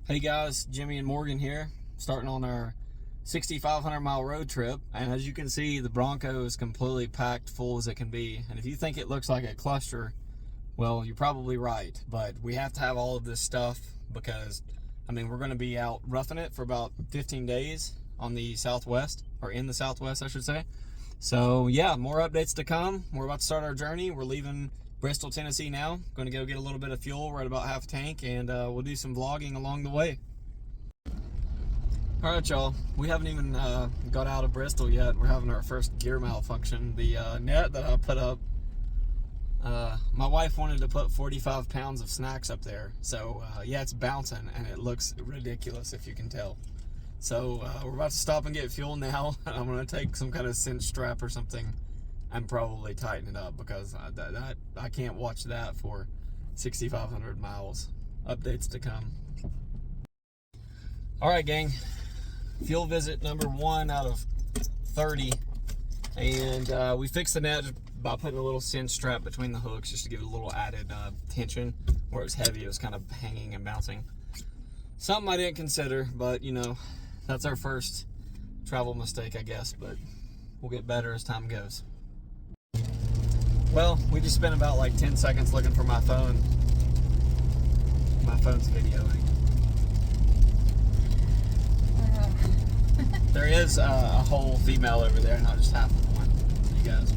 Hey guys, Jimmy and Morgan here, starting on our 6,500 mile road trip. And as you can see, the Bronco is completely packed full as it can be. And if you think it looks like a cluster, well, you're probably right. But we have to have all of this stuff because, we're going to be out roughing it for about 15 days on the Southwest, or in the Southwest, I should say. So yeah, more updates to come. We're about to start our journey. We're leaving Bristol, Tennessee now. Going to go get a little bit of fuel. We're at about half a tank, and we'll do some vlogging along the way. All right, y'all. We haven't even got out of Bristol yet. We're having our first gear malfunction. The net that I put up, my wife wanted to put 45 pounds of snacks up there. So yeah, it's bouncing, and it looks ridiculous if you can tell. So we're about to stop and get fuel now. I'm going to take some kind of cinch strap or something and probably tighten it up because I can't watch that for 6,500 miles. Updates to come. All right, gang. Fuel visit number 1 out of 30. And we fixed the net by putting a little cinch strap between the hooks just to give it a little added tension. Where it was heavy, it was kind of hanging and bouncing. Something I didn't consider, but you know, that's our first travel mistake, I guess. But we'll get better as time goes. Well, we just spent about like 10 seconds looking for my phone. My phone's videoing. There is a whole female over there, not just half of one. You guys.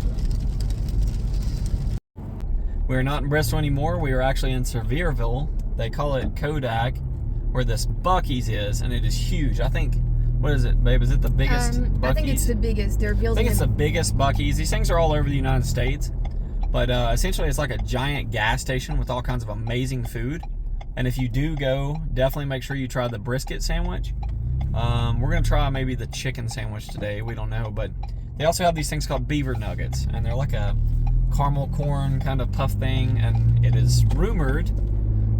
We're not in Bristol anymore. We are actually in Sevierville. They call it Kodak, where this Buc-ee's is, and it is huge. I think, what is it, babe? Is it the biggest Buc-ee's? I think it's the biggest. They're building. I think it's the biggest Buc-ee's. These things are all over the United States. But essentially, it's like a giant gas station with all kinds of amazing food. And if you do go, definitely make sure you try the brisket sandwich. We're going to try maybe the chicken sandwich today. We don't know. But they also have these things called beaver nuggets. And they're like a caramel corn kind of puff thing. And it is rumored,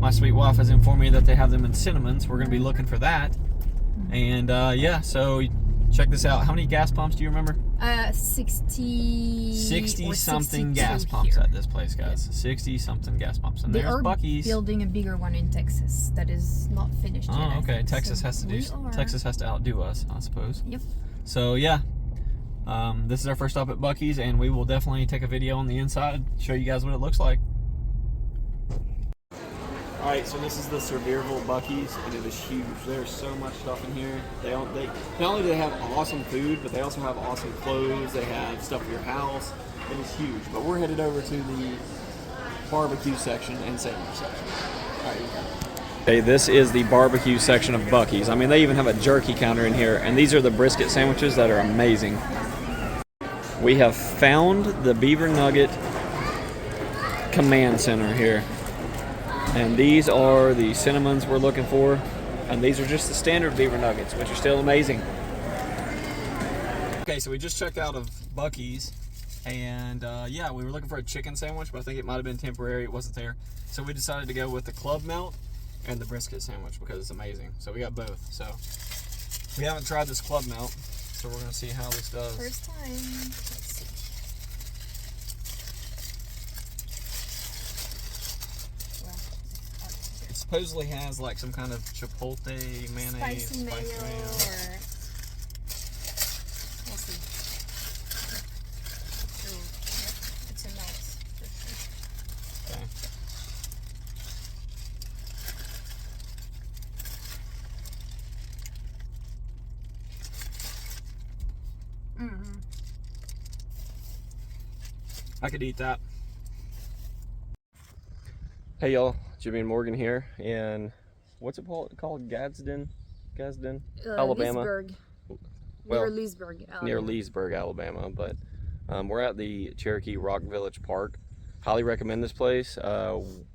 my sweet wife has informed me that they have them in cinnamon. So we're going to be looking for that. And yeah, so check this out. How many gas pumps do you remember? 60 something gas pumps here at this place, guys. 60 something gas pumps, and they there's are Buc-ee's. Building a bigger one in Texas that is not finished yet. Oh, okay. Texas so has to outdo us, I suppose. Yep. So yeah, this is our first stop at Buc-ee's, and we will definitely take a video on the inside, show you guys what it looks like. All right, so this is the Sevierville Buc-ee's, and it is huge. There's so much stuff in here. Not only do they have awesome food, but they also have awesome clothes. They have stuff for your house. It is huge. But we're headed over to the barbecue section and sandwich section. All right, okay, this is the barbecue section of Buc-ee's. They even have a jerky counter in here, and these are the brisket sandwiches that are amazing. We have found the Beaver Nugget Command Center here. And these are the cinnamons we're looking for. And these are just the standard beaver nuggets, which are still amazing. Okay, so we just checked out of Buc-ee's. And yeah, we were looking for a chicken sandwich, but I think it might have been temporary. It wasn't there. So we decided to go with the club melt and the brisket sandwich because it's amazing. So we got both. So we haven't tried this club melt. So we're going to see how this does. First time. Let's see. Supposedly has like some kind of chipotle mayonnaise, spicy mayo, or we'll see. Ooh, yep, it's a melt for sure. Okay. I could eat that. Hey y'all, Jimmy and Morgan here, and what's it called? Gadsden, Alabama. Leesburg. Well, near Leesburg, Alabama. Near Leesburg, Alabama. But we're at the Cherokee Rock Village Park. Highly recommend this place.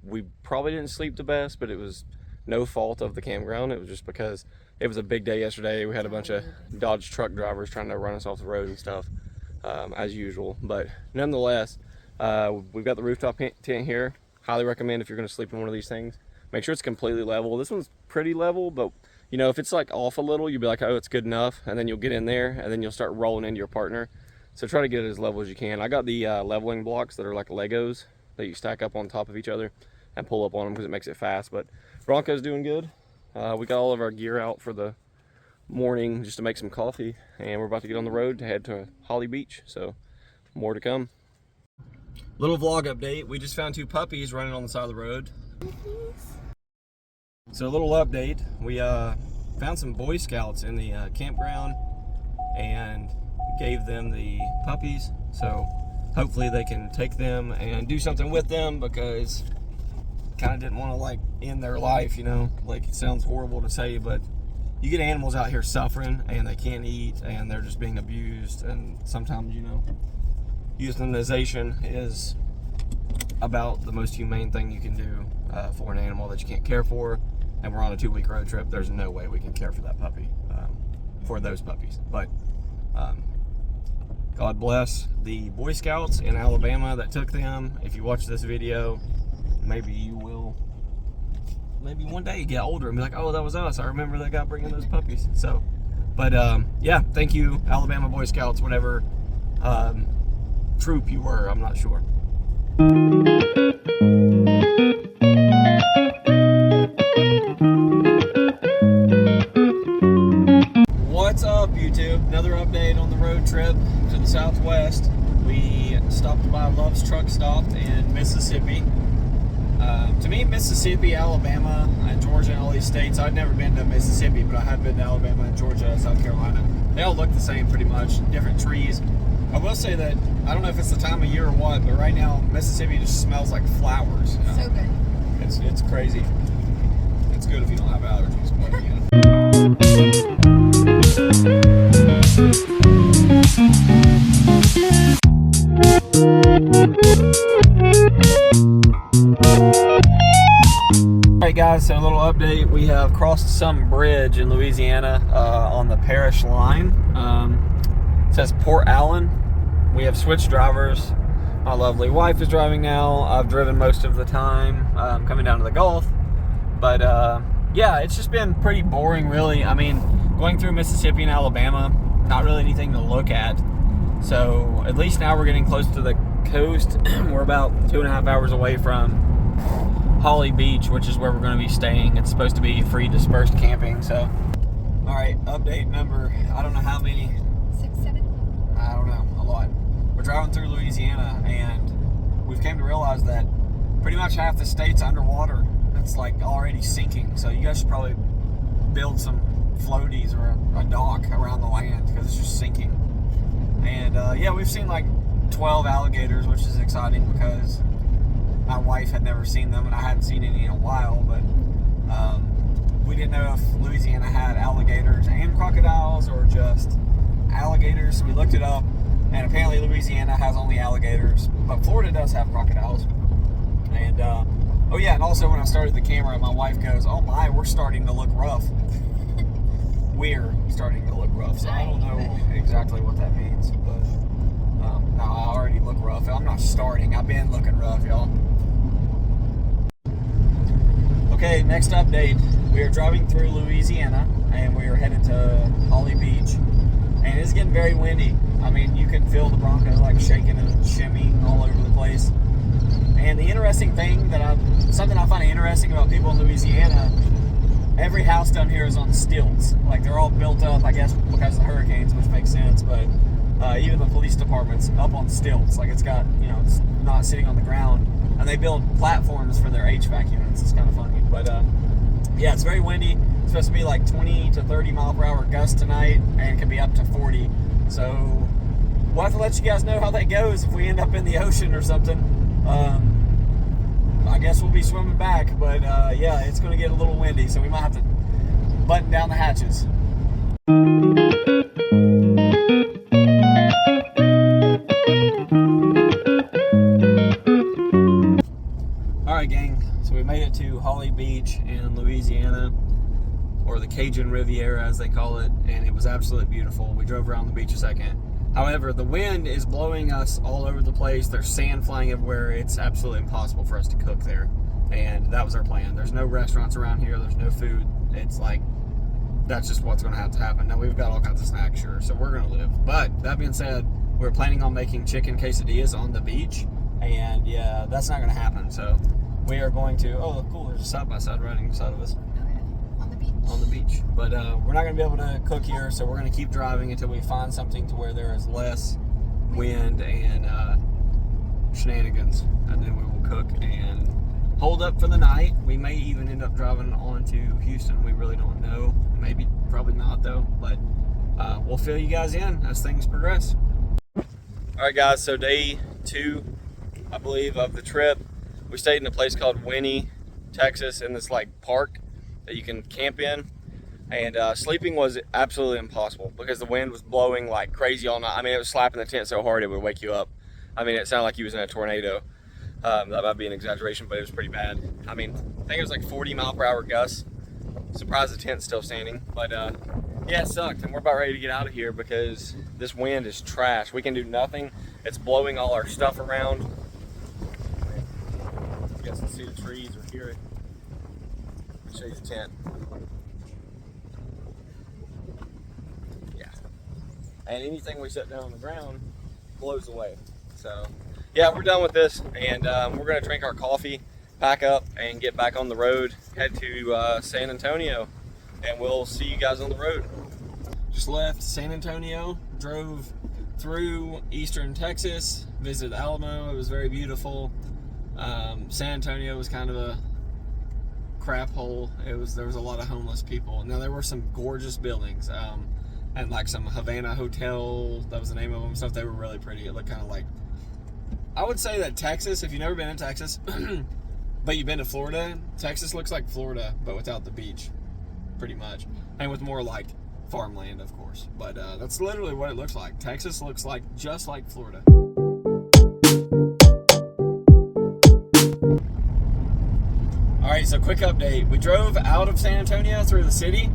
We probably didn't sleep the best, but it was no fault of the campground. It was just because it was a big day yesterday. We had a bunch of Dodge truck drivers trying to run us off the road and stuff, as usual. But nonetheless, we've got the rooftop tent here. Highly recommend if you're going to sleep in one of these things. Make sure it's completely level. This one's pretty level, but you know, if it's like off a little, you'll be like, oh, it's good enough. And then you'll get in there and then you'll start rolling into your partner. So try to get it as level as you can. I got the leveling blocks that are like Legos that you stack up on top of each other and pull up on them because it makes it fast. But Bronco's doing good. We got all of our gear out for the morning just to make some coffee, and we're about to get on the road to head to Holly Beach, so more to come. Little vlog update. We just found 2 puppies running on the side of the road. So a little update. We found some Boy Scouts in the campground and gave them the puppies, so hopefully they can take them and do something with them, because kind of didn't want to like end their life, you know. Like, it sounds horrible to say, but you get animals out here suffering and they can't eat and they're just being abused, and sometimes, you know, euthanization is about the most humane thing you can do for an animal that you can't care for. And we're on a 2-week road trip. There's no way we can care for that puppy, for those puppies. But God bless the Boy Scouts in Alabama that took them. If you watch this video, maybe you will, maybe one day you get older and be like, oh, that was us. I remember that guy bringing those puppies. So, but yeah, thank you, Alabama Boy Scouts, whatever troop you were, I'm not sure. What's up, YouTube? Another update on the road trip to the Southwest. We stopped by Love's Truck Stop in Mississippi. To me, Mississippi, Alabama, and Georgia, and all these states, I'd never been to Mississippi, but I have been to Alabama and Georgia, South Carolina. They all look the same pretty much, different trees. I will say that, I don't know if it's the time of year or what, but right now, Mississippi just smells like flowers. You know? So good. It's crazy. It's good if you don't have allergies, but yeah. Alright guys, so a little update. We have crossed some bridge in Louisiana on the parish line. It says Port Allen. We have switched drivers. My lovely wife is driving now. I've driven most of the time coming down to the Gulf. But yeah, it's just been pretty boring, really. I mean, going through Mississippi and Alabama, not really anything to look at. So at least now we're getting close to the coast. We're about 2.5 hours away from Holly Beach, which is where we're going to be staying. It's supposed to be free dispersed camping. So, all right, update number, I don't know how many. 6, 7? I don't know, a lot. We're driving through Louisiana, and we've came to realize that pretty much half the state's underwater. It's like already sinking. So you guys should probably build some floaties or a dock around the land, because it's just sinking. And yeah, we've seen like 12 alligators, which is exciting because my wife had never seen them and I hadn't seen any in a while. But we didn't know if Louisiana had alligators and crocodiles or just alligators. So we looked it up, and apparently Louisiana has only alligators, but Florida does have crocodiles. And oh yeah, and also when I started the camera, my wife goes, "Oh my, we're starting to look rough." We're starting to look rough, so I don't know exactly what that means, but no, I already look rough. I'm not starting. I've been looking rough, y'all. Okay, next update. We are driving through Louisiana, and we are headed to Holly Beach, and it's getting very windy. I mean, you can feel the Bronco like shaking and shimmying all over the place. And the interesting thing something I find interesting about people in Louisiana, every house down here is on stilts. Like, they're all built up, I guess, because of the hurricanes, which makes sense, but even the police department's up on stilts. Like, it's got, you know, it's not sitting on the ground. And they build platforms for their HVAC units. It's kind of funny. But, yeah, it's very windy. It's supposed to be like 20 to 30 mile per hour gusts tonight, and can be up to 40. So we'll have to let you guys know how that goes if we end up in the ocean or something. I guess we'll be swimming back, but yeah, it's going to get a little windy, so we might have to button down the hatches. Alright gang, so we made it to Holly Beach in Louisiana, or the Cajun Riviera as they call it, and it was absolutely beautiful. We drove around the beach a second. However, the wind is blowing us all over the place. There's sand flying everywhere. It's absolutely impossible for us to cook there. And that was our plan. There's no restaurants around here. There's no food. It's like, that's just what's going to have to happen. Now, we've got all kinds of snacks, sure, so we're going to live. But that being said, we're planning on making chicken quesadillas on the beach. And yeah, that's not going to happen. So we are going to, oh, look, cool, there's a side-by-side riding beside of us. Okay. On the beach. But we're not going to be able to cook here, so we're going to keep driving until we find something to where there is less wind and shenanigans, and then we will cook and hold up for the night. We may even end up driving on to Houston. We really don't know. Maybe, probably not though, but we'll fill you guys in as things progress. All right, guys, so day 2, I believe, of the trip. We stayed in a place called Winnie, Texas, in this like park that you can camp in. And sleeping was absolutely impossible because the wind was blowing like crazy all night. I mean, it was slapping the tent so hard it would wake you up. I mean, it sounded like you was in a tornado. That might be an exaggeration, but it was pretty bad. I mean, I think it was like 40-mile-per-hour gusts. Surprised the tent's still standing. But yeah, it sucked. And we're about ready to get out of here because this wind is trash. We can do nothing. It's blowing all our stuff around. You guys can see the trees or hear it. I'll show you the tent. Yeah. And anything we set down on the ground blows away. So yeah, we're done with this, and we're gonna drink our coffee, pack up, and get back on the road, head to San Antonio, and we'll see you guys on the road. Just left San Antonio, drove through eastern Texas, visited Alamo. It was very beautiful. San Antonio was kind of a crap hole. There was a lot of homeless people. Now there were some gorgeous buildings, and like some Havana Hotel, that was the name of them, stuff. They were really pretty. It looked kind of like, I would say that Texas, if you've never been in Texas, but you've been to Florida, Texas looks like Florida, but without the beach, pretty much. And with more like farmland, of course. But that's literally what it looks like. Texas looks like just like Florida. All right, so quick update. We drove out of San Antonio through the city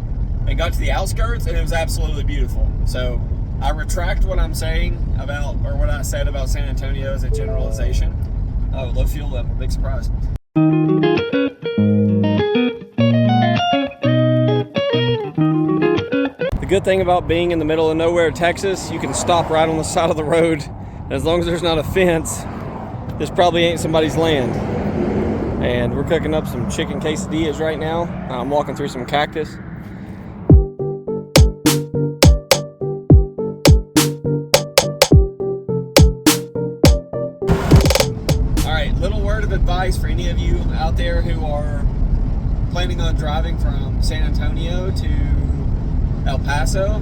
and got to the outskirts, and it was absolutely beautiful. So I retract what I'm saying about, or what I said about San Antonio as a generalization. Oh, low fuel level, big surprise. The good thing about being in the middle of nowhere, Texas, you can stop right on the side of the road. And as long as there's not a fence, this probably ain't somebody's land. And we're cooking up some chicken quesadillas right now. I'm walking through some cactus. Advice for any of you out there who are planning on driving from San Antonio to El Paso.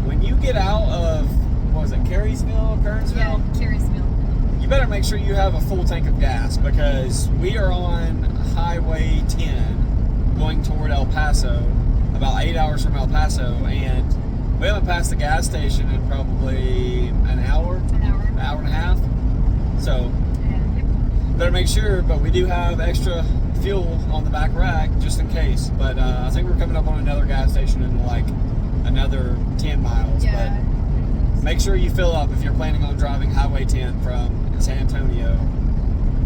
When you get out of, what was it, Kerrysville? Yeah, Kerrysville. You better make sure you have a full tank of gas, because we are on Highway 10 going toward El Paso, about 8 hours from El Paso, and we haven't passed the gas station in probably an hour and a half. So better make sure, but we do have extra fuel on the back rack just in case. But I think we're coming up on another gas station in like another 10 miles. Yeah. But make sure you fill up if you're planning on driving Highway 10 from San Antonio.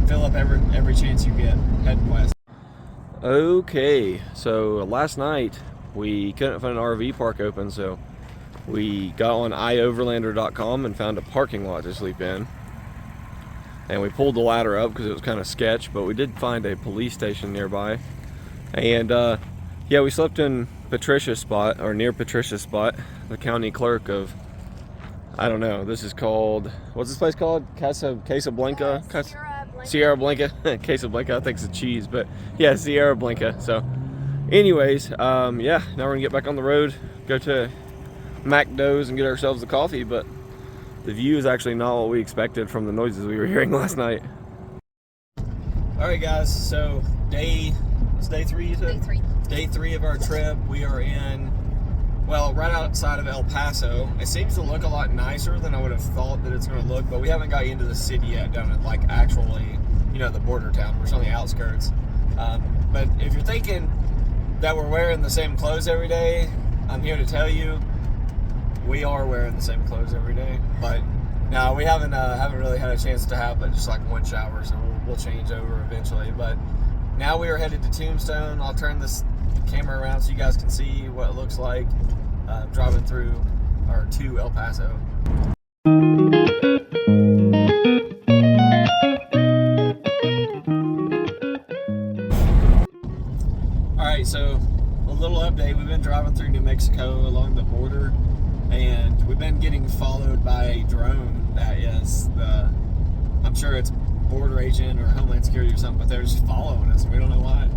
Fill up every chance you get heading west. Okay, so last night we couldn't find an RV park open, so we got on ioverlander.com and found a parking lot to sleep in. And we pulled the ladder up because it was kind of sketch, but we did find a police station nearby. And yeah, we slept in Patricia's spot, or near Patricia's spot, the county clerk of, I don't know, this is called, what's this place called? Casablanca? Sierra Blanca. Casablanca, I think it's a cheese, but yeah, Sierra Blanca. So anyways, yeah, now we're gonna get back on the road, go to McDo's and get ourselves a coffee, but the view is actually not what we expected from the noises we were hearing last night. All right, guys, so day 3, you said? Day 3 of our trip. We are in, well, right outside of El Paso. It seems to look a lot nicer than I would have thought that it's going to look, but we haven't got into the city yet, down at like actually, you know, the border town. We're on the outskirts. But if you're thinking that we're wearing the same clothes every day, I'm here to tell you, we are wearing the same clothes every day, but no, we haven't really had a chance to have but just like one shower, so we'll change over eventually. But now we are headed to Tombstone. I'll turn this camera around so you guys can see what it looks like driving through or to El Paso. All All right, so a little update. We've been driving through New Mexico along the border, and we've been getting followed by a drone that is I'm sure it's border agent or Homeland Security or something, but they're just following us. We don't know why.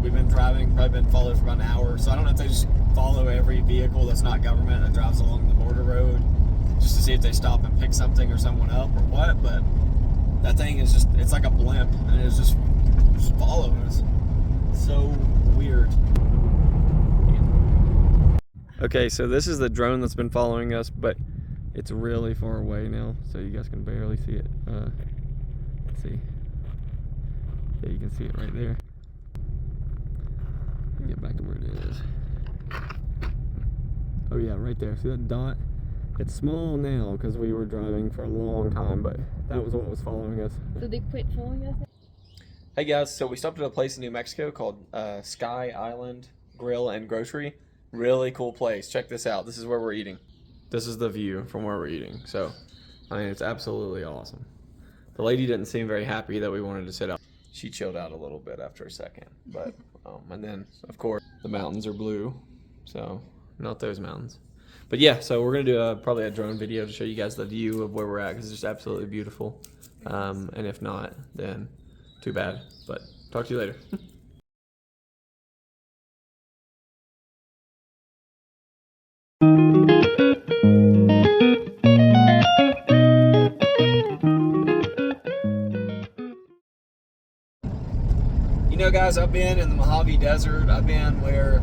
We've been driving, probably been followed for about an hour. So I don't know if they just follow every vehicle that's not government that drives along the border road just to see if they stop and pick something or someone up or what. But that thing is just, it's like a blimp, and it's just following us. So weird. Okay, so this is the drone that's been following us, but it's really far away now, so you guys can barely see it. Let's see. Yeah, you can see it right there. Let me get back to where it is. Oh yeah, right there. See that dot? It's small now because we were driving for a long time, but that was what was following us. So they quit following us? Hey guys, so we stopped at a place in New Mexico called Sky Island Grill and Grocery. Really cool place. Check this out. This is where we're eating. This is the view from where we're eating. So, I mean, it's absolutely awesome. The lady didn't seem very happy that we wanted to sit out. She chilled out a little bit after a second. But, and then, of course, the mountains are blue. So, not those mountains. But yeah, so we're going to do probably a drone video to show you guys the view of where we're at, because it's just absolutely beautiful. And if not, then too bad. But talk to you later. You know, guys, I've been in the Mojave Desert. I've been where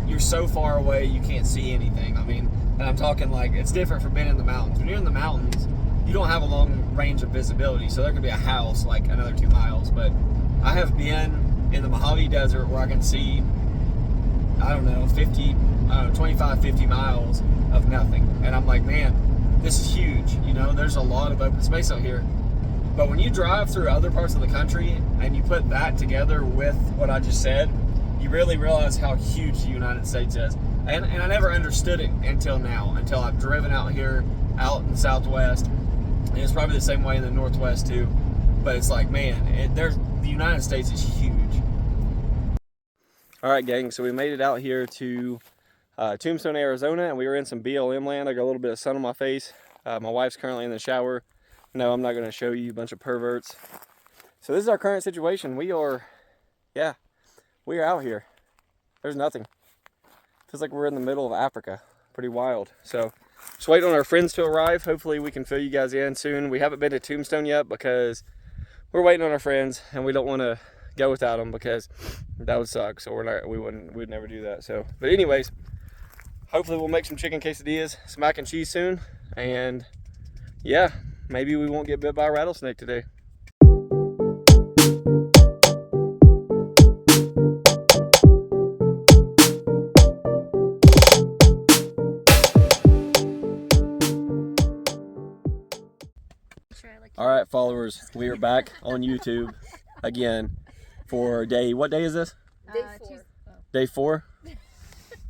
you're so far away you can't see anything. I mean, and I'm talking like it's different from being in the mountains. When you're in the mountains, you don't have a long range of visibility, so there could be a house like another 2 miles. But I have been in the Mojave Desert where I can see, I don't know, 25, 50 miles of nothing. And I'm like, man, this is huge. You know, there's a lot of open space out here. But when you drive through other parts of the country and you put that together with what I just said, you really realize how huge the United States is. And I never understood it until now, until I've driven out here, out in the Southwest. And it's probably the same way in the Northwest too. But it's like, man, the United States is huge. All right, gang, so we made it out here to Tombstone, Arizona, and we were in some BLM land. I got a little bit of sun on my face. My wife's currently in the shower. No, I'm not going to show you a bunch of perverts. So this is our current situation. We are out here. There's nothing. Feels like we're in the middle of Africa. Pretty wild. So just waiting on our friends to arrive. Hopefully we can fill you guys in soon. We haven't been to Tombstone yet because we're waiting on our friends, and we don't want to go without them because that would suck. So we'd never do that. So, but anyways, hopefully we'll make some chicken quesadillas, some mac and cheese soon, and yeah, maybe we won't get bit by a rattlesnake today. All right, followers, we are back on YouTube again for what day is this? Day 4?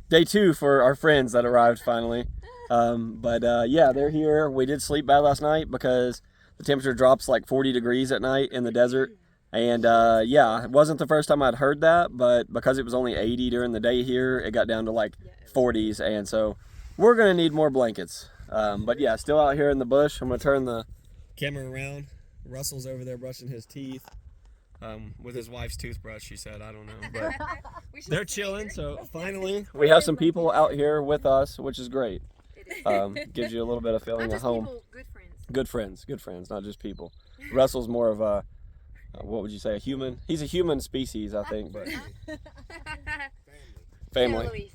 Day 2 for our friends that arrived finally. Yeah, they're here. We did sleep bad last night because the temperature drops like 40 degrees at night in the desert. And yeah, it wasn't the first time I'd heard that, but because it was only 80 during the day here, it got down to like 40s. And so we're going to need more blankets. But yeah, still out here in the bush. I'm going to turn the camera around. Russell's over there brushing his teeth with his wife's toothbrush, she said. I don't know, but they're chilling. So finally we have some people out here with us, which is great. Gives you a little bit of feeling at home. People, good friends, not just people. Russell's more of a what would you say, a human? He's a human species, I think, but family.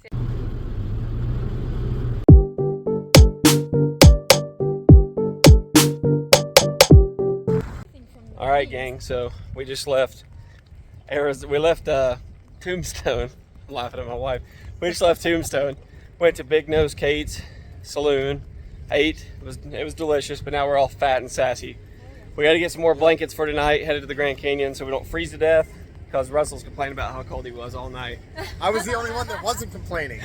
All right, gang. So we just left We left Tombstone. I'm laughing at my wife. We just left Tombstone. Went to Big Nose Kate's saloon. Ate. It was delicious. But now we're all fat and sassy. We got to get some more blankets for tonight. Headed to the Grand Canyon so we don't freeze to death. Because Russell's complaining about how cold he was all night. I was the only one that wasn't complaining.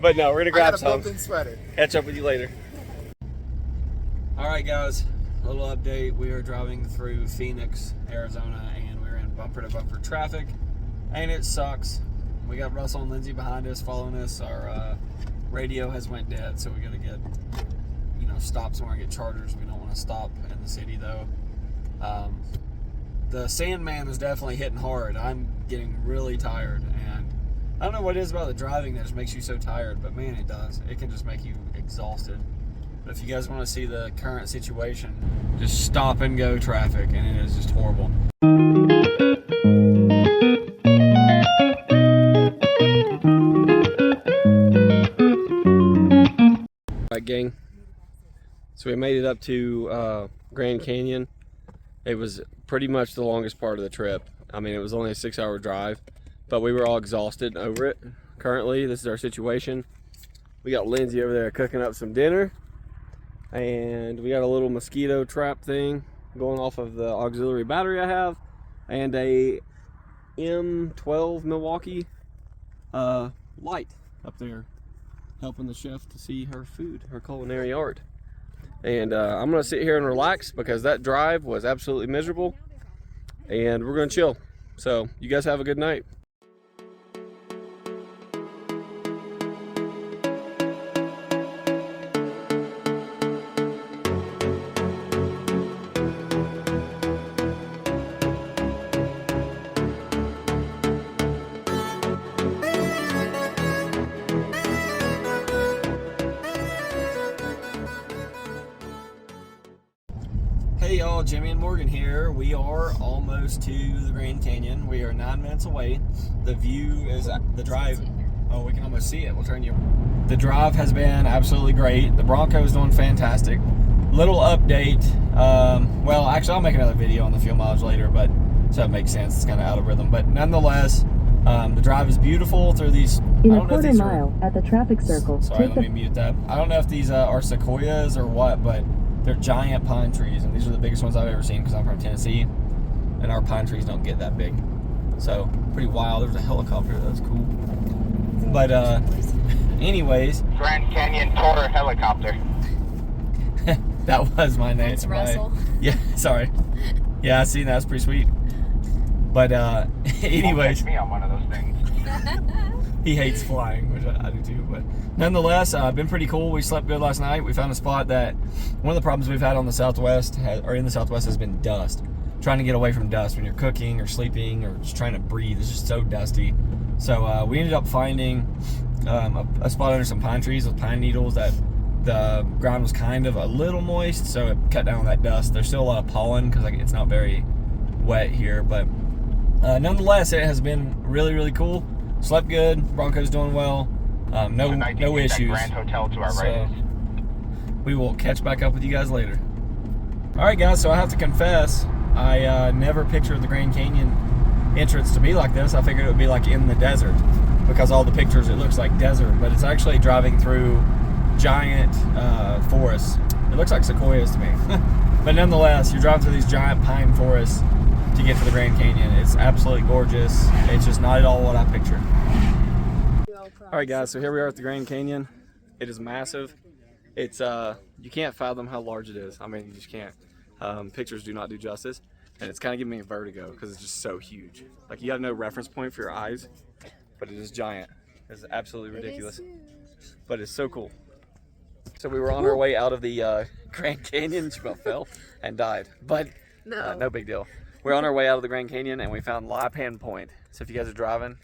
But no, we're gonna grab some. I got a built-in sweater. Catch up with you later. All right, guys. A little update. We are driving through Phoenix, Arizona, and we're in bumper-to-bumper traffic. and it sucks. We got Russell and Lindsay behind us, following us. Our radio has went dead, so we gotta get, stop somewhere and get chargers. We don't want to stop in the city though. The Sandman is definitely hitting hard. I'm getting really tired, and I don't know what it is about the driving that just makes you so tired, but man, it does. It can just make you exhausted. But if you guys want to see the current situation, just stop and go traffic, and it is just horrible. Alright, gang. So we made it up to Grand Canyon. It was pretty much the longest part of the trip. I mean, it was only a 6-hour drive, but we were all exhausted over it. Currently, this is our situation. We got Lindsay over there cooking up some dinner, and we got a little mosquito trap thing going off of the auxiliary battery I have, and a M12 Milwaukee light up there helping the chef to see her food, her culinary art. And I'm gonna sit here and relax because that drive was absolutely miserable, and we're gonna chill. So you guys have a good night. Hey y'all, Jimmy and Morgan here. We are almost to the Grand Canyon. We are 9 minutes away. The view is the drive. Oh, we can almost see it. We'll turn you. The drive has been absolutely great. The Bronco is doing fantastic. Little update. Well, actually, I'll make another video on the fuel mileage later, but so it makes sense. It's kind of out of rhythm, but nonetheless, the drive is beautiful through these. In a quarter mile at the traffic circle. Sorry, let me mute that. I don't know if these are sequoias or what, but they're giant pine trees, and these are the biggest ones I've ever seen because I'm from Tennessee, and our pine trees don't get that big. So, pretty wild. There's a helicopter. That's cool. But, anyways. Grand Canyon Tour helicopter. That was my name. That's Russell. Yeah, sorry. Yeah, I seen that. That's pretty sweet. But, anyways. Catch me on one of those things. He hates flying, which I do too, but nonetheless, been pretty cool. We slept good last night. We found a spot that one of the problems we've had on the Southwest, or in the Southwest, has been dust. Trying to get away from dust when you're cooking or sleeping or just trying to breathe. It's just so dusty. So we ended up finding a spot under some pine trees with pine needles that the ground was kind of a little moist, so it cut down on that dust. There's still a lot of pollen because it's not very wet here, but nonetheless, it has been really, really cool. Slept good. Bronco's doing well. No issues. Grand Hotel to our So right. we will catch back up with you guys later. All right, guys. So I have to confess, I never pictured the Grand Canyon entrance to be like this. I figured it would be like in the desert because all the pictures it looks like desert, but it's actually driving through giant forests. It looks like sequoias to me, but nonetheless, you're driving through these giant pine forests to get to the Grand Canyon. It's absolutely gorgeous. It's just not at all what I pictured. All right, guys, so here we are at the Grand Canyon. It is massive. It's you can't fathom how large it is. I mean, you just can't. Pictures do not do justice, and it's kind of giving me a vertigo because it's just so huge. Like, you have no reference point for your eyes, but it is giant. It's absolutely ridiculous, but it's so cool. So we were on our way out of the Grand Canyon. Jamel fell and died, but no big deal. We're on our way out of the Grand Canyon, and we found Lipan Point. So if you guys are driving,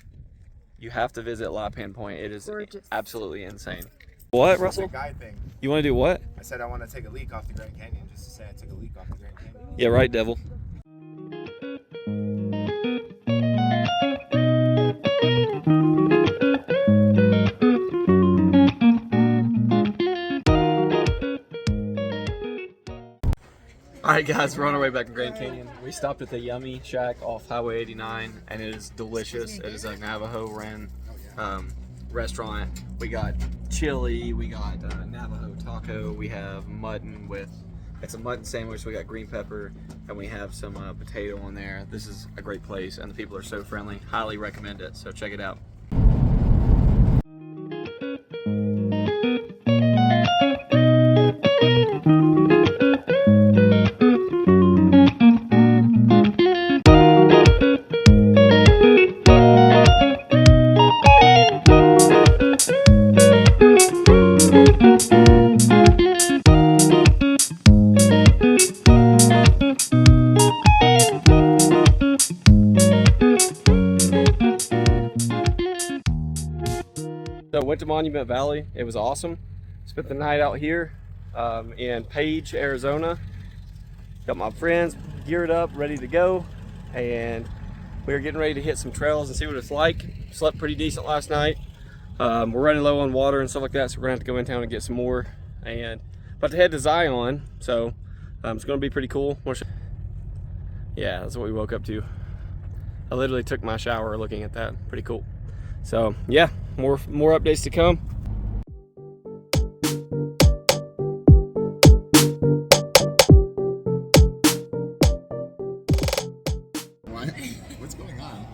you have to visit Lipan Point. It is gorgeous. Absolutely insane. What, Russell? It's a guy thing. You want to do what? I said I want to take a leak off the Grand Canyon just to say I took a leak off the Grand Canyon. Yeah, right, devil. Alright guys, we're on our way back to Grand Canyon. We stopped at the Yummy Shack off Highway 89, and it is delicious. It is a Navajo-ran restaurant. We got chili, we got Navajo taco, we have mutton with, it's a mutton sandwich, we got green pepper, and we have some potato on there. This is a great place, and the people are so friendly. Highly recommend it, so check it out. went to Monument Valley. It was awesome. Spent the night out here in Page, Arizona. Got my friends geared up, ready to go, and we were getting ready to hit some trails and see what it's like. Slept pretty decent last night. We're running low on water and stuff like that, so we're gonna have to go in town and get some more. And about to head to Zion, so it's gonna be pretty cool. Yeah, that's what we woke up to. I literally took my shower looking at that. Pretty cool. So yeah, more updates to come. What? What's going on?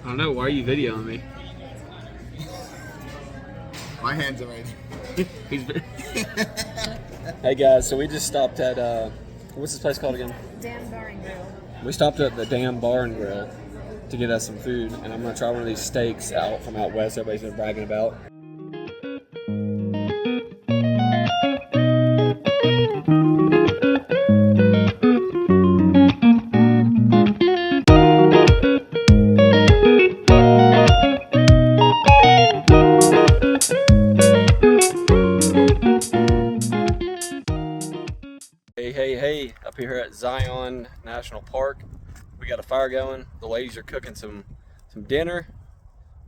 I don't know, why are you videoing me? My hands are right. Hey guys, so we just stopped at, what's this place called again? Dam Bar and Grill. We stopped at the Dam Bar and Grill to get us some food, and I'm gonna try one of these steaks out from out west everybody's been bragging about. Hey, up here at Zion National Park, we got a fire going. The ladies are cooking some dinner.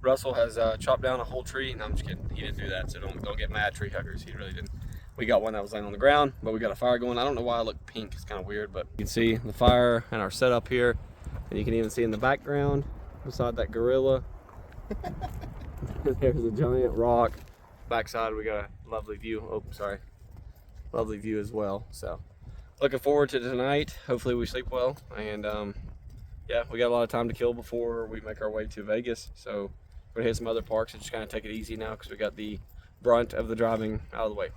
Russell has chopped down a whole tree. No, I'm just kidding. He didn't do that, so don't get mad, tree huggers. He really didn't. We got one that was laying on the ground, but we got a fire going. I don't know why I look pink. It's kind of weird, but you can see the fire and our setup here, and you can even see in the background beside that gorilla. There's a giant rock. Backside, we got a lovely view. Oh, sorry, lovely view as well. So. Looking forward to tonight. Hopefully we sleep well, and yeah, we got a lot of time to kill before we make our way to Vegas. So we're gonna hit some other parks and just kind of take it easy now because we got the brunt of the driving out of the way.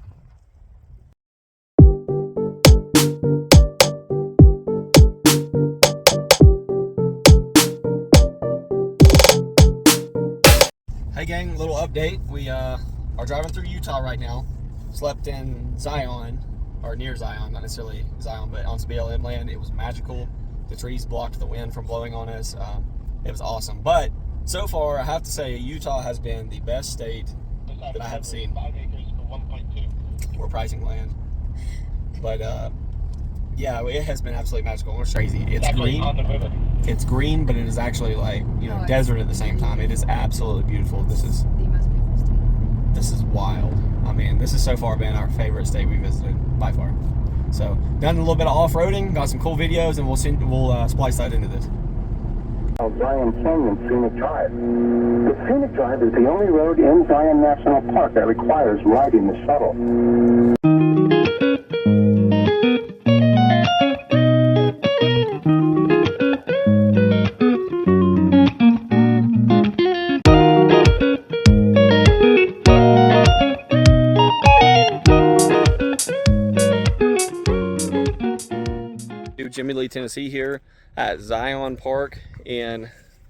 Hey gang, little update. We are driving through Utah right now. Slept in Zion. Or near Zion, not necessarily Zion, but on some BLM land. It was magical. The trees blocked the wind from blowing on us. It was awesome. But so far, I have to say, Utah has been the best state that I have seen. 5 acres for 1.2. We're pricing land. But yeah, it has been absolutely magical. It's crazy. It's green. It's green, but it is actually like, desert at the same time. It is absolutely beautiful. This is The most beautiful state. This is wild. I mean, this has so far been our favorite state we visited by far. So, done a little bit of off-roading, got some cool videos, and we'll splice that into this. Bryce Canyon Scenic Drive. The Scenic Drive is the only road in Zion National Park that requires riding the shuttle. Jimmy Lee, Tennessee here at Zion Park in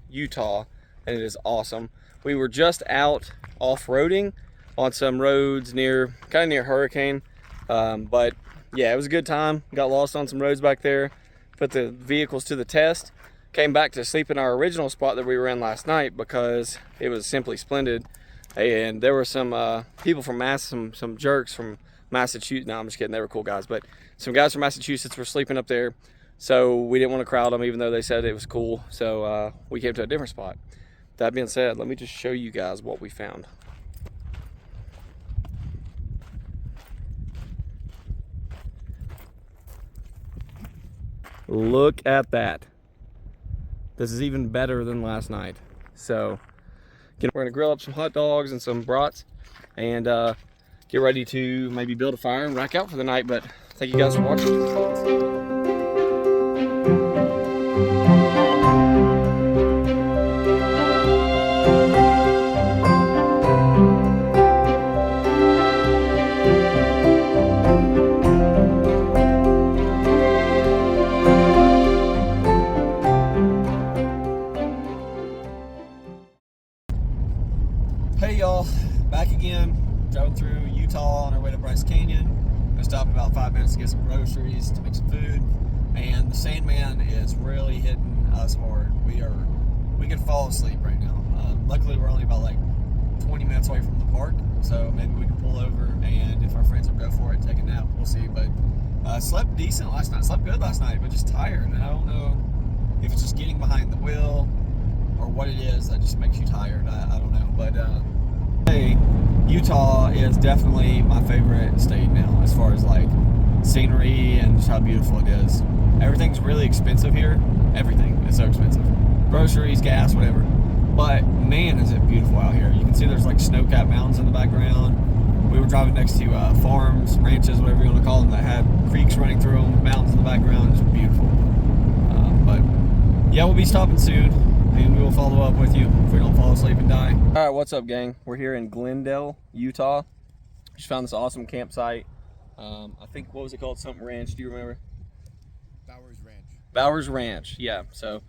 Utah, and it is awesome. We were just out off-roading on some roads kind of near Hurricane, but yeah, it was a good time. Got lost on some roads back there, put the vehicles to the test, came back to sleep in our original spot that we were in last night because it was simply splendid. And there were some people from some jerks from Massachusetts. No, I'm just kidding. They were cool guys, but some guys from Massachusetts were sleeping up there. So we didn't want to crowd them, even though they said it was cool. So we came to a different spot. That being said, let me just show you guys what we found. Look at that. This is even better than last night. So we're gonna grill up some hot dogs and some brats and get ready to maybe build a fire and rack out for the night. But thank you guys for watching. Hey y'all, back again. Driving through Utah on our way to Bryce Canyon. Gonna stop in about 5 minutes to get some groceries, to make some food. And the Sandman is really hitting us hard. We are we could fall asleep right now. Luckily, we're only about like 20 minutes away from the park, so maybe we can pull over, and if our friends will go for it, take a nap, we'll see. But slept decent last night, slept good last night, but just tired. And I don't know if it's just getting behind the wheel or what it is that just makes you tired. I don't know. But hey, Utah is definitely my favorite state now as far as like scenery and just how beautiful it is. Everything's really expensive here. Everything is so expensive. Groceries, gas, whatever. But man, is it beautiful out here. You can see there's like snow-capped mountains in the background. We were driving next to farms, ranches, whatever you want to call them, that had creeks running through them, mountains in the background. Just beautiful. But yeah, we'll be stopping soon, and we will follow up with you if we don't fall asleep and die. All right, what's up, gang? We're here in Glendale, Utah. Just found this awesome campsite. I think, what was it called? Something Ranch. Do you remember? Bowers Ranch, yeah. So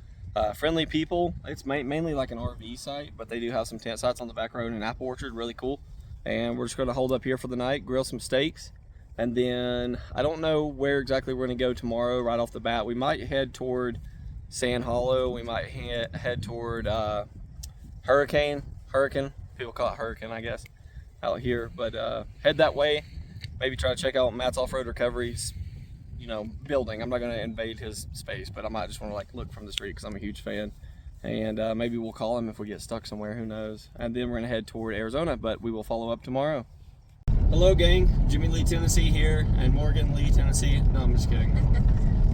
friendly people. It's mainly like an RV site, but they do have some tent sites on the back road and an apple orchard. Really cool. And we're just going to hold up here for the night, grill some steaks, and then I don't know where exactly we're going to go tomorrow right off the bat. We might head toward Sand Hollow. We might head toward Hurricane. People call it Hurricane, I guess, out here. But head that way. Maybe try to check out Matt's Off-Road Recovery's building. I'm not going to invade his space, but I might just want to like look from the street because I'm a huge fan. And maybe we'll call him if we get stuck somewhere, who knows. And then we're going to head toward Arizona, but we will follow up tomorrow. Hello, gang. Jimmy Lee, Tennessee here, and Morgan Lee, Tennessee. No, I'm just kidding.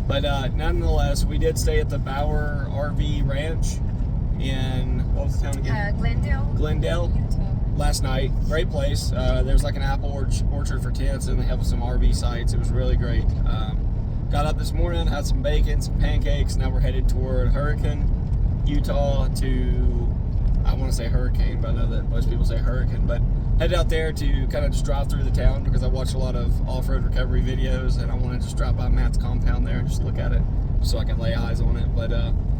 But nonetheless, we did stay at the Bower RV Ranch in, what was the town again? Glendale. Utah. Last night. Great place. There's like an apple orchard for tents, and they have some RV sites. It was really great. Got up this morning, had some bacon, some pancakes. Now we're headed toward Hurricane, Utah to, I want to say Hurricane, but I know that most people say Hurricane, but headed out there to kind of just drive through the town because I watch a lot of off-road recovery videos, and I want to just drop by Matt's compound there and just look at it so I can lay eyes on it. But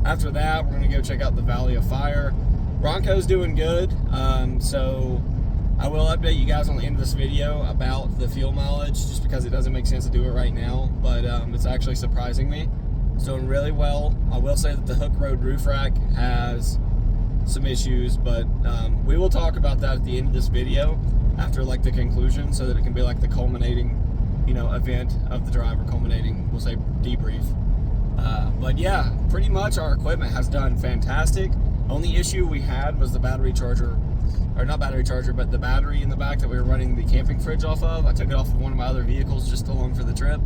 after that, we're going to go check out the Valley of Fire. Bronco's doing good, so I will update you guys on the end of this video about the fuel mileage, just because it doesn't make sense to do it right now, but it's actually surprising me. It's doing really well. I will say that the hook road roof rack has some issues, but we will talk about that at the end of this video after like the conclusion, so that it can be like the culminating event of the drive, or culminating, we'll say, debrief. But yeah, pretty much our equipment has done fantastic. Only issue we had was the battery charger, or not battery charger, but the battery in the back that we were running the camping fridge off of. I took it off of one of my other vehicles just along for the trip.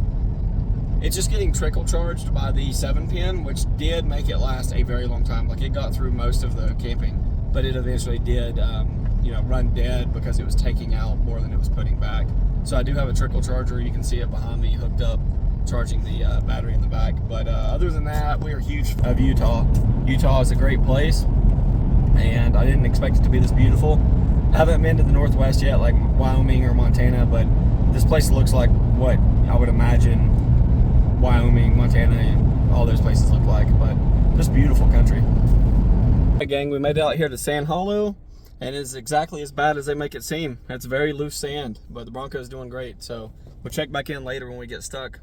It's just getting trickle charged by the 7-pin, which did make it last a very long time. Like, it got through most of the camping, but it eventually did, run dead because it was taking out more than it was putting back. So I do have a trickle charger. You can see it behind me hooked up, charging the battery in the back. But other than that, we are huge of Utah. Utah is a great place, and I didn't expect it to be this beautiful. I haven't been to the Northwest yet, like Wyoming or Montana, but this place looks like what I would imagine Wyoming, Montana, and all those places look like, but just beautiful country. Hey gang, we made it out here to Sand Hollow, and it's exactly as bad as they make it seem. It's very loose sand, but the Bronco's doing great, so we'll check back in later when we get stuck.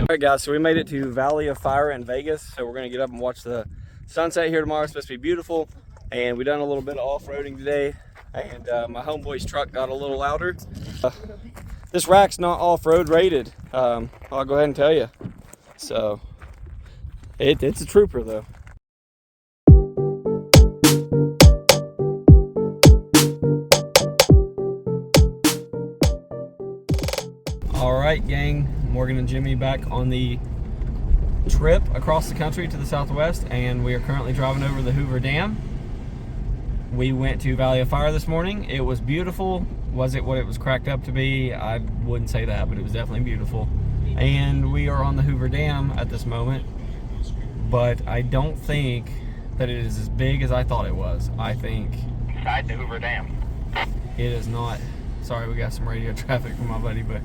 Alright guys, so we made it to Valley of Fire in Vegas, so we're going to get up and watch the sunset here tomorrow. It's supposed to be beautiful, and we done a little bit of off-roading today, and my homeboy's truck got a little louder. This rack's not off-road rated, I'll go ahead and tell you. So, it's a trooper though. Alright gang, Morgan and Jimmy back on the trip across the country to the southwest, and we are currently driving over the Hoover Dam. We went to Valley of Fire this morning. It was beautiful. Was it what it was cracked up to be? I wouldn't say that, but it was definitely beautiful. And we are on the Hoover Dam at this moment, but I don't think that it is as big as I thought it was. I think Inside the Hoover Dam. it is not. Sorry, we got some radio traffic from my buddy, but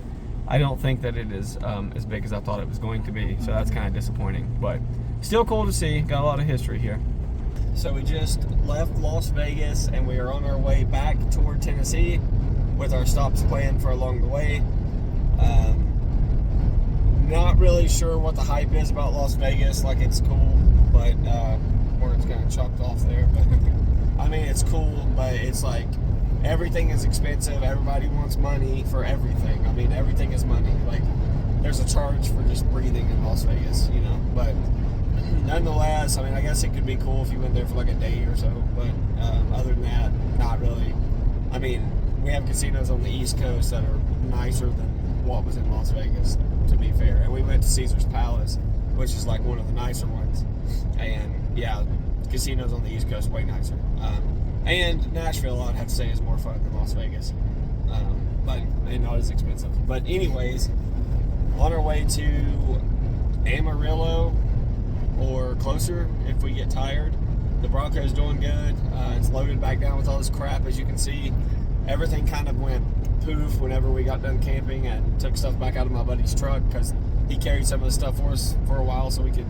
I don't think that it is as big as I thought it was going to be, so that's kind of disappointing, but still cool to see. Got a lot of history here. So we just left Las Vegas, and we are on our way back toward Tennessee. with our stops planned for along the way. Not really sure what the hype is about Las Vegas. Like, it's cool, but word's kind of chopped off there. But I mean, it's cool, but it's like everything is expensive. Everybody wants money for everything. I mean, everything is money. Like, there's a charge for just breathing in Las Vegas, you know. But nonetheless, I mean, I guess it could be cool if you went there for like a day or so. But other than that, not really. I mean, we have casinos on the East Coast that are nicer than what was in Las Vegas, to be fair. And we went to Caesar's Palace, which is like one of the nicer ones. And yeah, casinos on the East Coast way nicer. And Nashville, I'd have to say, is more fun than Las Vegas, but and not as expensive. But anyways, on our way to Amarillo or closer if we get tired. The Bronco's doing good. It's loaded back down with all this crap, as you can see. Everything kind of went poof whenever we got done camping and took stuff back out of my buddy's truck because he carried some of the stuff for us for a while so we could,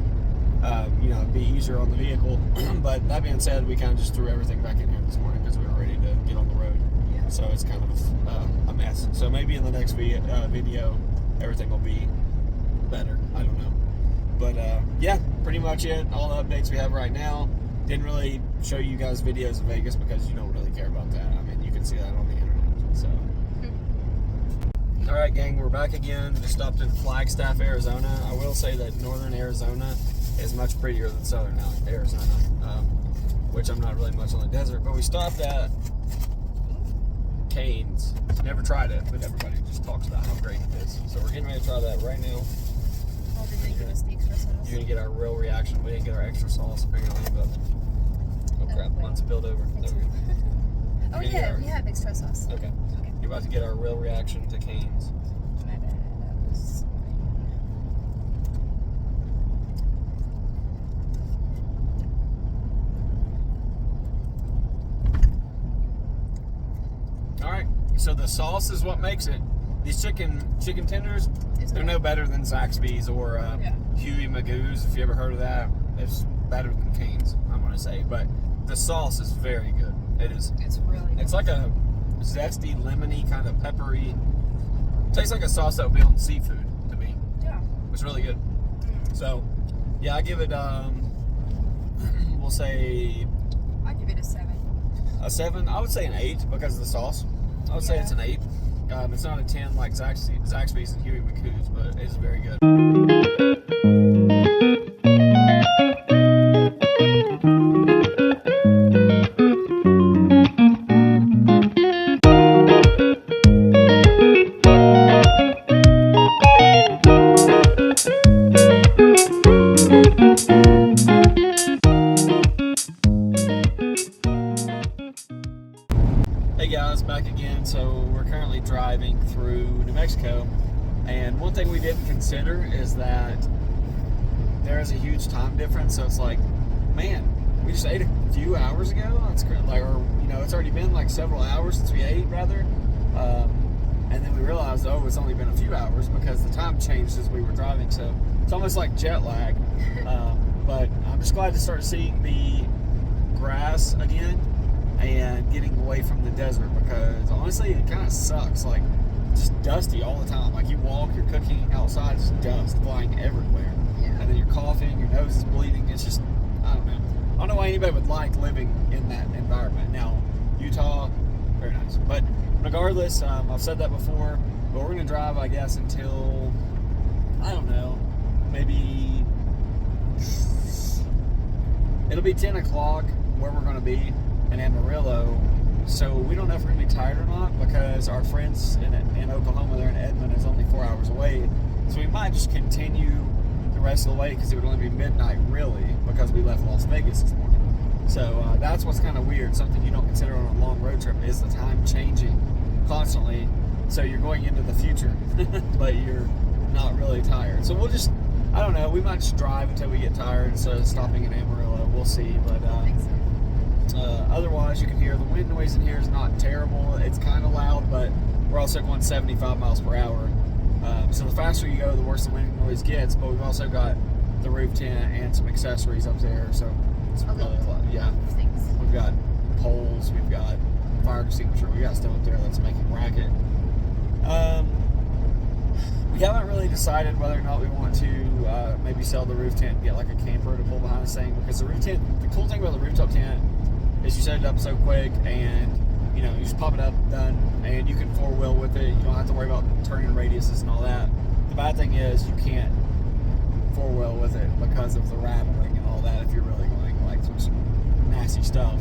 be easier on the vehicle. But that being said, we kind of just threw everything back in here this morning because we were ready to get on the road. Yeah. So it's kind of a mess. So maybe in the next video, everything will be better. I don't know. But yeah, pretty much it. All the updates we have right now. Didn't really show you guys videos of Vegas because you don't really care about that. I mean, you can see that on the internet. So, all right, gang, we're back again. Just stopped in Flagstaff, Arizona. I will say that northern Arizona is much prettier than southern Arizona, which I'm not really much on the desert. But we stopped at Cane's. Never tried it, but everybody just talks about how great it is. So we're getting ready to try that right now. Oh, did they give us the extra sauce? You're gonna get our real reaction. We didn't get our extra sauce apparently, but oh crap, mine's spilled over. There we go. Oh yeah, we have extra sauce. Okay. You're about to get our real reaction to Cane's. My bad. That was All right. So the sauce is what makes it. These chicken tenders, they're no better than Zaxby's or Huey Magoo's. If you ever heard of that, it's better than Cane's, I'm gonna say. But the sauce is very good. It is. It's really good. It's like a zesty, lemony, kind of peppery. Tastes like a sauce that would be on seafood to me. Yeah. It's really good. So, yeah, I give it. We'll say. I give it a 7. A 7. I would say an 8 because of the sauce. I would say it's an 8. It's not a 10 like Zaxby's and Huey McCoos, but it's very good. Hey guys, back again. So we're currently driving through New Mexico, and one thing we didn't consider is that there is a huge time difference. So it's like, man, we just ate a few hours ago. It's like, or it's already been like several hours since we ate, rather. And then we realized, oh, it's only been a few hours because the time changed as we were driving. So it's almost like jet lag. But I'm just glad to start seeing the grass again and getting away from the desert, because honestly it kind of sucks. Like, just dusty all the time. Like, you walk, you're cooking outside, it's dust flying everywhere. Yeah. And then you're coughing, your nose is bleeding. It's just, I don't know why anybody would like living in that environment. Now, Utah, very nice. But regardless, I've said that before, but we're gonna drive, I guess, until, I don't know, maybe it'll be 10 o'clock where we're gonna be in Amarillo. So we don't know if we're gonna be tired or not, because our friends in Oklahoma, they're in Edmond, is only 4 hours away. So we might just continue the rest of the way, because it would only be midnight really, because we left Las Vegas this morning. So that's what's kind of weird. Something you don't consider on a long road trip is the time changing constantly. So you're going into the future, but you're not really tired. So we'll just, I don't know, we might just drive until we get tired instead of stopping in Amarillo. We'll see. But otherwise, you can hear the wind noise in here is not terrible. It's kind of loud, but we're also going 75 miles per hour. So the faster you go, the worse the wind noise gets. But we've also got the roof tent and some accessories up there. So it's really a lot. Yeah, we've got poles, we've got fire extinguisher we got still up there that's making racket. We haven't really decided whether or not we want to maybe sell the roof tent and get like a camper to pull behind this thing, because the roof tent, the cool thing about the rooftop tent is you set it up so quick, and you know, you just pop it up, done, and you can four-wheel with it. You don't have to worry about turning radiuses and all that. The bad thing is you can't four-wheel with it because of the rattling and all that if you're really going like through some nasty stuff.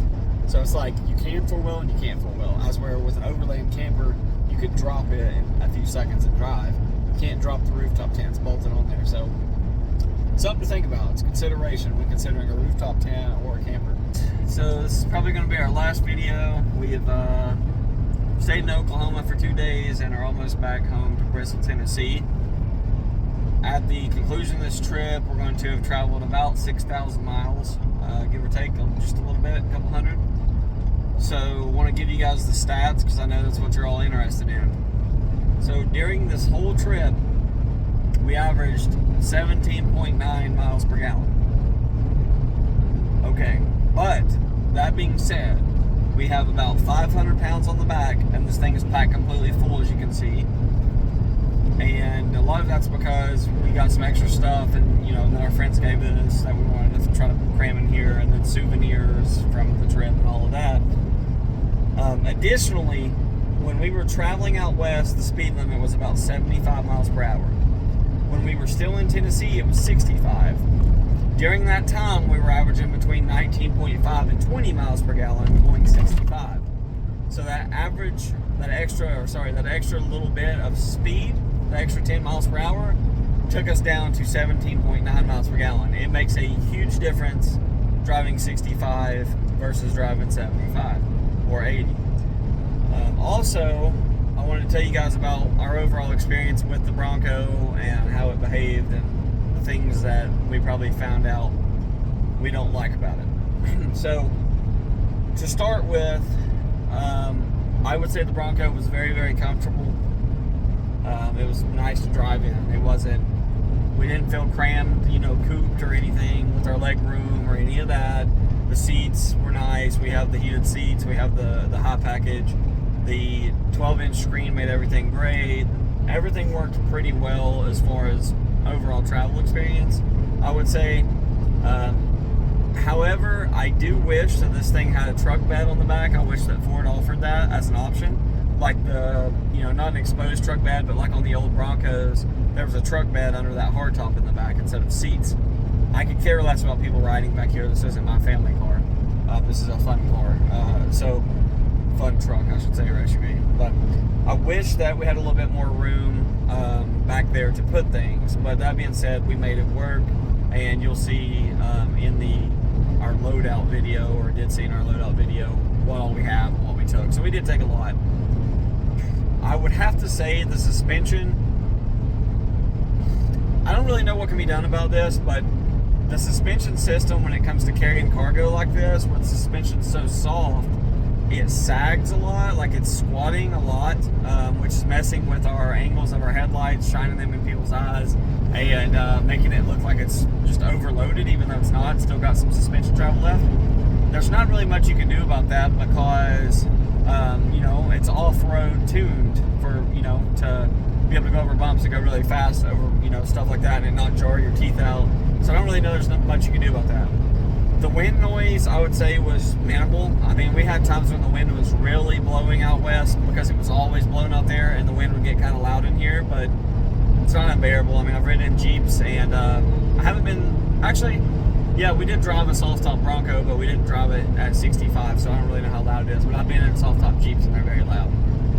So it's like you can four-wheel and you can't four-wheel. As where with an overland camper, you could drop it in a few seconds and drive. You can't drop the rooftop tent, it's bolted on there. So something to think about. It's consideration when considering a rooftop tent or a camper. So this is probably going to be our last video. We have stayed in Oklahoma for 2 days and are almost back home to Bristol, Tennessee. At the conclusion of this trip, we're going to have traveled about 6,000 miles, give or take just a little bit, a couple hundred. So I want to give you guys the stats because I know that's what you're all interested in. So during this whole trip, we averaged 17.9 miles per gallon. Okay, but that being said, we have about 500 pounds on the back, and this thing is packed completely full, as you can see. And a lot of that's because we got some extra stuff, and you know, that our friends gave us that we wanted to try to cram in here, and then souvenirs from the trip and all of that. Additionally, when we were traveling out west, the speed limit was about 75 miles per hour. When we were still in Tennessee, it was 65. During that time, we were averaging between 19.5 and 20 miles per gallon, going 65. So that extra little bit of speed, the extra 10 miles per hour, took us down to 17.9 miles per gallon. It makes a huge difference driving 65 versus driving 75 or 80. Also, I wanted to tell you guys about our overall experience with the Bronco and how it behaved and the things that we probably found out we don't like about it. So, to start with, I would say the Bronco was very, very comfortable. It was nice to drive in. We didn't feel crammed, you know, cooped or anything with our leg room or any of that. The seats were nice. We have the heated seats. We have the high package. The 12-inch screen made everything great. Everything worked pretty well as far as overall travel experience, I would say. However, I do wish that this thing had a truck bed on the back. I wish that Ford offered that as an option. Like the, you know, not an exposed truck bed, but like on the old Broncos, there was a truck bed under that hardtop in the back instead of seats. I could care less about people riding back here. This isn't my family car. This is a fun car. Fun truck, I should say, or SUV. But I wish that we had a little bit more room back there to put things. But that being said, we made it work, and you'll see in our loadout video, or did see in our loadout video, what all we have and what we took. So we did take a lot. I would have to say the suspension, I don't really know what can be done about this, but the suspension system when it comes to carrying cargo like this, where the suspension's so soft, it sags a lot, like it's squatting a lot, which is messing with our angles of our headlights, shining them in people's eyes, and making it look like it's just overloaded, even though it's not. It's still got some suspension travel left. There's not really much you can do about that because, you know, it's off-road tuned for, you know, to be able to go over bumps and go really fast over, you know, stuff like that and not jar your teeth out. So I don't really know there's not much you can do about that. The wind noise, I would say, was minimal. I mean, we had times when the wind was really blowing out west because it was always blowing out there, and the wind would get kind of loud in here, but it's not unbearable. I mean, I've ridden in Jeeps, and I haven't been, actually, yeah, we did drive a soft-top Bronco, but we didn't drive it at 65, so I don't really know how loud it is, but I've been in soft-top Jeeps, and they're very loud.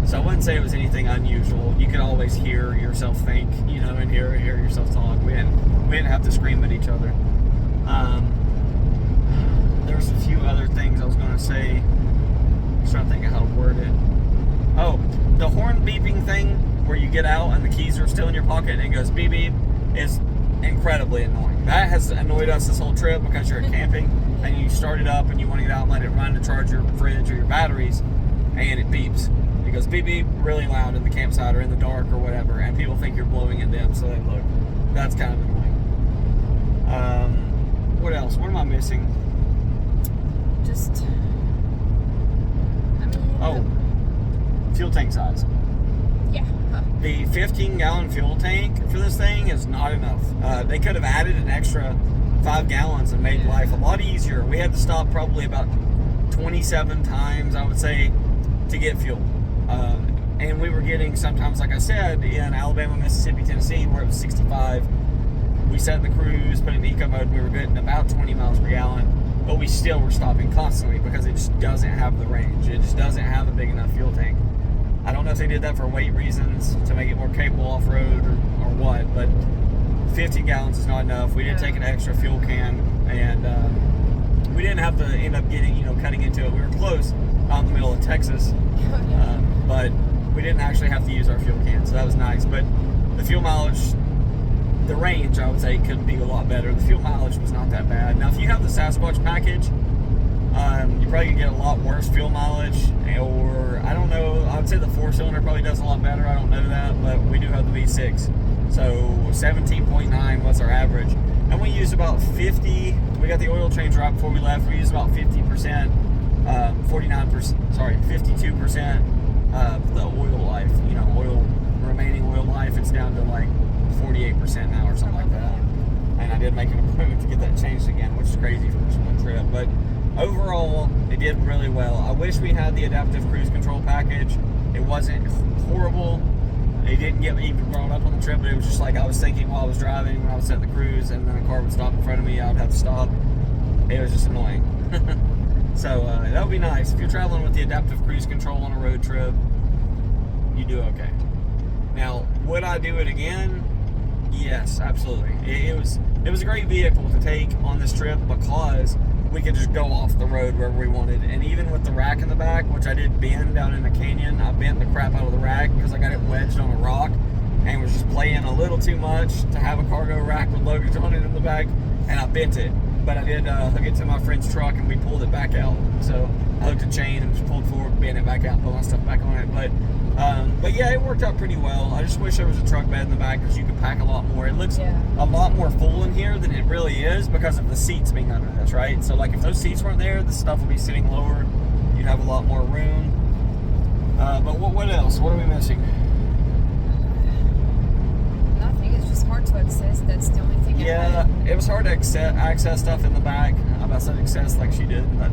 So I wouldn't say it was anything unusual. You could always hear yourself think, you know, and hear yourself talk. We didn't have to scream at each other. There's a few other things I was going to say. I'm just trying to think of how to word it. Oh, the horn beeping thing where you get out and the keys are still in your pocket and it goes beep beep is incredibly annoying. That has annoyed us this whole trip because you're camping and you start it up and you want to get out and let it run to charge your fridge or your batteries, and it beeps. It goes beep beep really loud in the campsite or in the dark or whatever, and people think you're blowing at them, so they look. That's kind of annoying. What else? What am I missing? Just, I mean, Oh, fuel tank size. Yeah. The 15-gallon fuel tank for this thing is not enough. They could have added an extra 5 gallons and made life a lot easier. We had to stop probably about 27 times, I would say, to get fuel. And we were getting sometimes, like I said, in Alabama, Mississippi, Tennessee, where it was 65. We set the cruise, put it in eco mode, and we were getting about 20 miles per gallon. But we still were stopping constantly because it just doesn't have the range. It just doesn't have a big enough fuel tank. I don't know if they did that for weight reasons, to make it more capable off-road or what, but 15 gallons is not enough. We did take an extra fuel can, and we didn't have to end up cutting into it. We were close out in the middle of Texas, but we didn't actually have to use our fuel can, so that was nice. But the fuel mileage, the range, I would say, could be a lot better. The fuel mileage was not that bad. Now, if you have the Sasquatch package, you probably can get a lot worse fuel mileage, or I don't know, I would say the 4-cylinder probably does a lot better. I don't know that, but we do have the V6. So 17.9 was our average. And we used about 50, we got the oil change right before we left, we used about 50%, 52% of the oil life, remaining oil life, it's down to like 48% now or something like that. And I did make an appointment to get that changed again, which is crazy for just one trip. But overall, it did really well. I wish we had the adaptive cruise control package. It wasn't horrible. It didn't get even brought up on the trip, but it was just like I was thinking while I was driving, when I was at the cruise, and then a car would stop in front of me, I would have to stop. It was just annoying. So that would be nice. If you're traveling with the adaptive cruise control on a road trip, you do okay. Now, would I do it again? Yes, absolutely. It was a great vehicle to take on this trip because we could just go off the road wherever we wanted. And even with the rack in the back, which I did bend down in the canyon, I bent the crap out of the rack because I got it wedged on a rock and was just playing a little too much to have a cargo rack with luggage on it in the back, and I bent it. But I did hook it to my friend's truck, and we pulled it back out. So I hooked a chain and just pulled forward, bent it back out, and put my stuff back on it. But yeah, it worked out pretty well. I just wish there was a truck bed in the back because you could pack a lot more. It looks a lot more full in here than it really is because of the seats being under this, right? So like if those seats weren't there, the stuff would be sitting lower. You'd have a lot more room. But what else? What are we missing? Nothing. It's just hard to access. That's the only thing. Yeah, it was hard to access stuff in the back. I about said access like she did, but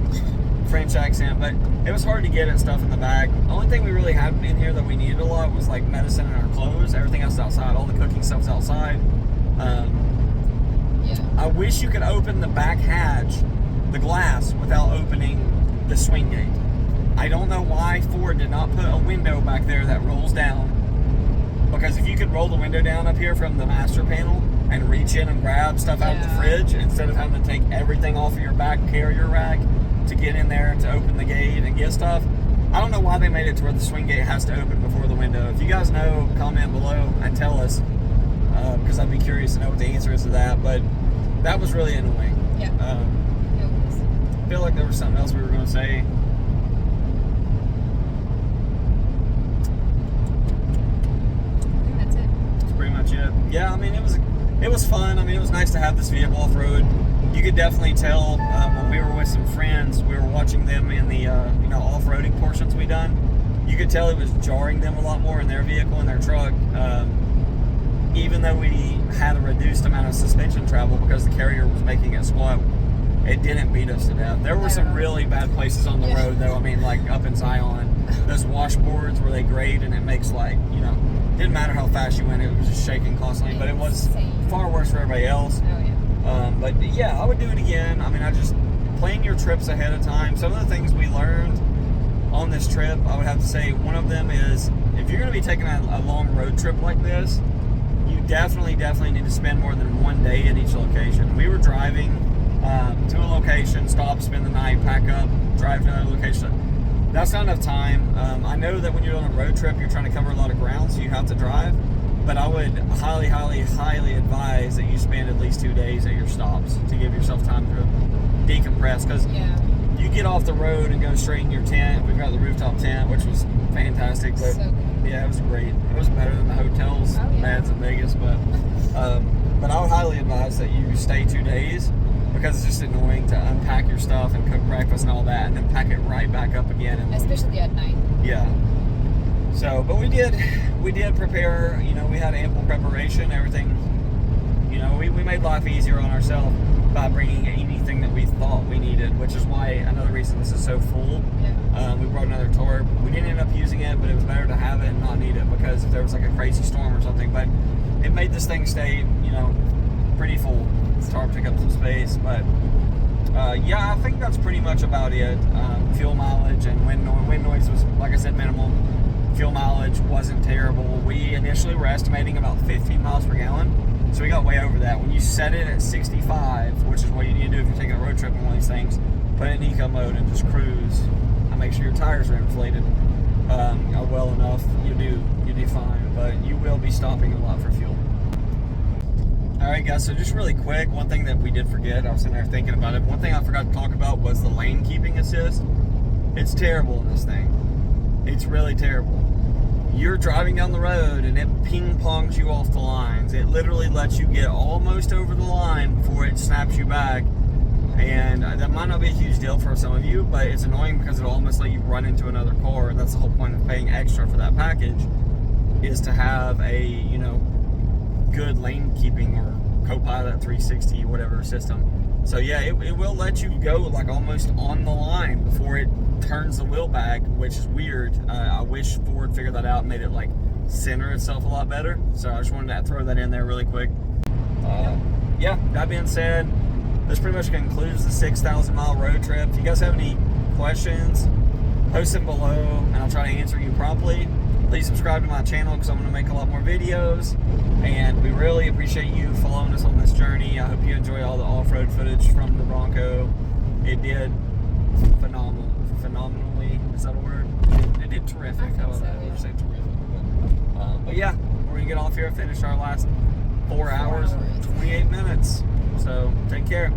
French accent. But it was hard to get at stuff in the back. The only thing we really had in here that we needed a lot was like medicine and our clothes. Everything else outside. All the cooking stuff's outside. I wish you could open the back hatch, the glass, without opening the swing gate. I don't know why Ford did not put a window back there that rolls down. Because if you could roll the window down up here from the master panel and reach in and grab stuff out of the fridge instead of having to take everything off of your back carrier rack to get in there to open the gate and get stuff. I don't know why they made it to where the swing gate has to open before the window. If you guys know, comment below and tell us, because I'd be curious to know what the answer is to that. But that was really annoying. Yeah. I feel like there was something else we were going to say. Pretty much it. Yeah, I mean, it was fun. I mean, it was nice to have this vehicle off-road. You could definitely tell when we were with some friends, we were watching them in the off-roading portions we done. You could tell it was jarring them a lot more in their vehicle, in their truck. Even though we had a reduced amount of suspension travel because the carrier was making it squat, it didn't beat us to death. There were some really bad places on the road, though. I mean, like up in Zion, those washboards where they grade and it makes didn't matter how fast you went, it was just shaking constantly, but it was far worse for everybody else. But yeah, I would do it again. I mean, plan your trips ahead of time. Some of the things we learned on this trip, I would have to say one of them is if you're going to be taking a long road trip like this, you definitely need to spend more than one day at each location. We were driving to a location, stop, spend the night, pack up, drive to another location. That's not enough time. I know that when you're on a road trip, you're trying to cover a lot of ground, so you have to drive. But I would highly advise that you spend at least 2 days at your stops to give yourself time to decompress. Because you get off the road and go straight in your tent. We've got the rooftop tent, which was fantastic. But yeah, it was great. It was better than the hotels beds in Vegas. But I would highly advise that you stay 2 days because it's just annoying to unpack your stuff and cook breakfast and all that, and then pack it right back up again. And Especially at night. yeah. So, but we did prepare. You know, we had ample preparation. Everything. You know, we made life easier on ourselves by bringing anything that we thought we needed, which is why another reason this is so full. Yeah. We brought another tarp. We didn't end up using it, but it was better to have it and not need it, because if there was like a crazy storm or something. But it made this thing stay, you know, pretty full. The tarp took up some space, but yeah, I think that's pretty much about it. Fuel mileage and wind noise was, like I said, minimal. Fuel mileage wasn't terrible. We initially were estimating about 15 miles per gallon. So we got way over that. When you set it at 65, which is what you need to do if you're taking a road trip on one of these things, put it in eco mode and just cruise. And make sure your tires are inflated well enough. You do fine, but you will be stopping a lot for fuel. Alright guys, so just really quick, one thing that we did forget, I was sitting there thinking about it, one thing I forgot to talk about was the lane keeping assist. It's terrible in this thing. It's really terrible. You're driving down the road and it ping-pongs you off the lines. It literally lets you get almost over the line before it snaps you back. And that might not be a huge deal for some of you, but it's annoying because it'll almost let you run into another car. And that's the whole point of paying extra for that package, is to have a, you know, good lane keeping or Copilot 360, whatever system. So yeah, it will let you go like almost on the line before it turns the wheel back, which is weird. I wish Ford figured that out and made it like center itself a lot better. So I just wanted to throw that in there really quick. Yeah, that being said, this pretty much concludes the 6,000 mile road trip. If you guys have any questions, post them below and I'll try to answer you promptly. Please subscribe to my channel because I'm going to make a lot more videos, and we really appreciate you following us on this journey. I hope you enjoy all the off-road footage from the Bronco. It did phenomenally, is that a word? It did terrific. I think so, I would yeah. say terrific. But yeah, we're going to get off here and finish our last 4 hours and 28 minutes. So take care.